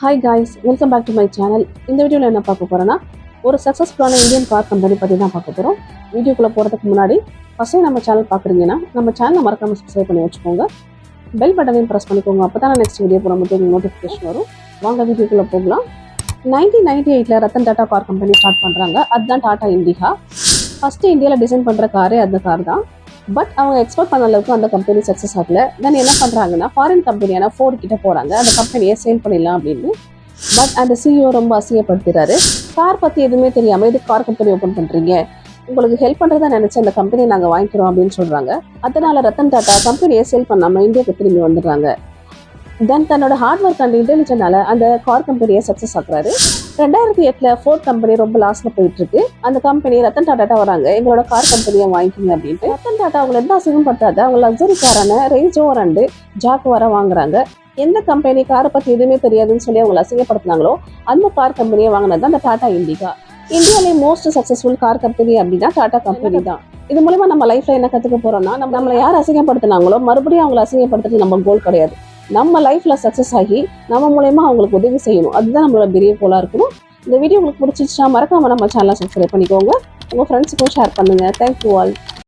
Hi guys, welcome back to my channel. இந்த வீடியோவில் என்ன பார்க்க போகிறோன்னா ஒரு சக்ஸஸ்ஃபுல்லான இந்தியன் கார் கம்பெனி பற்றி தான் பார்க்க போகிறோம். வீடியோக்குள்ளே போகிறதுக்கு முன்னாடி ஃபஸ்ட்டு நம்ம சேனல் பார்க்குறீங்கன்னா நம்ம சேனலை மறக்காமல் சப்ஸ்கிரைப் பண்ணி வச்சுக்கோங்க. பெல் பட்டனையும் ப்ரெஸ் பண்ணிக்கோங்க. அப்போ தான் நெக்ஸ்ட் வீடியோ போகும்போது உங்களுக்கு நோட்டிஃபிகேஷன் வரும். வாங்க வீடியோக்குள்ளே போகலாம். 1998 Ratan Tata car company start பண்ணுறாங்க. அதுதான் டாடா இண்டிகா. ஃபஸ்ட்டு இந்தியாவில் டிசைன் பண்ணுற காரே அந்த கார் தான். பட் அவங்க எக்ஸ்போர்ட் பண்ண அளவுக்கு அந்த கம்பெனி சக்ஸஸ் ஆகல. தென் என்ன பண்ணுறாங்கன்னா ஃபாரின் கம்பெனியான ஃபோர்ட் கிட்ட போகிறாங்க, அந்த கம்பெனியை சேல் பண்ணிடலாம் அப்படின்னு. பட் அந்த சிஇஓ ரொம்ப அசிங்கப்படுத்துறாரு. கார் பற்றி எதுவுமே தெரியாமல் இது கார் கம்பெனி ஓப்பன் பண்ணுறீங்க, உங்களுக்கு ஹெல்ப் பண்ணுறதா நினச்சி அந்த கம்பெனியை நாங்கள் வாங்கிக்கிறோம் அப்படின்னு சொல்கிறாங்க. அதனால ரத்தன் டாட்டா கம்பெனியை சேல் பண்ணாமல் இந்தியாவுக்கு திரும்பி வந்துடுறாங்க. தென் தன்னோட ஹார்ட் ஒர்க் அண்ட் இன்டெலிஜென்ட்னால அந்த கார் கம்பெனியை சக்ஸஸ் ஆக்குறாரு. 2008 ஃபோர்ட் கம்பெனி ரொம்ப லாஸ்ட்ல போயிட்டு இருக்கு. அந்த கம்பெனி ரத்தன் டாட்டா வராங்க, எங்களோட கார் கம்பெனியை வாங்கிக்கிங்க அப்படின்ட்டு. ரத்தன் டாட்டா அவங்க எந்த அசிங்கம் படுத்தாத அவங்க லக்ஸரி காரான ரேஞ்சோ அண்ட் ஜாக்குவாரை வாங்குறாங்க. எந்த கம்பெனி காரை பற்றி எதுவுமே தெரியாதுன்னு சொல்லி அவங்களை அசிங்கப்படுத்தினாங்களோ அந்த கார் கம்பெனியை வாங்கினது தான் அந்த டாடா இண்டிகா. இந்தியாவிலே மோஸ்ட் சக்ஸஸ்ஃபுல் கார் கம்பெனி அப்படின்னா டாடா கம்பெனி தான். இது மூலமா நம்ம லைஃப்ல என்ன கற்றுக்க போறோம்னா, நம்மளை யார் அசிங்கப்படுத்தினாங்களோ மறுபடியும் அவங்களை அசிங்கப்படுத்துறது நம்ம கோல் கிடையாது. நம்ம லைஃப்ல சக்ஸஸ் ஆகி நம்ம மூலயமா அவங்களுக்கு உதவி செய்யணும், அதுதான் நம்மளோட பெரிய கோலா இருக்கணும். இந்த வீடியோ உங்களுக்கு பிடிச்சிச்சுன்னா மறக்காம நம்ம சேனலை சப்ஸ்கிரைப் பண்ணிக்கோங்க, உங்க ஃப்ரெண்ட்ஸுக்கும் ஷேர் பண்ணுங்க. Thank you all.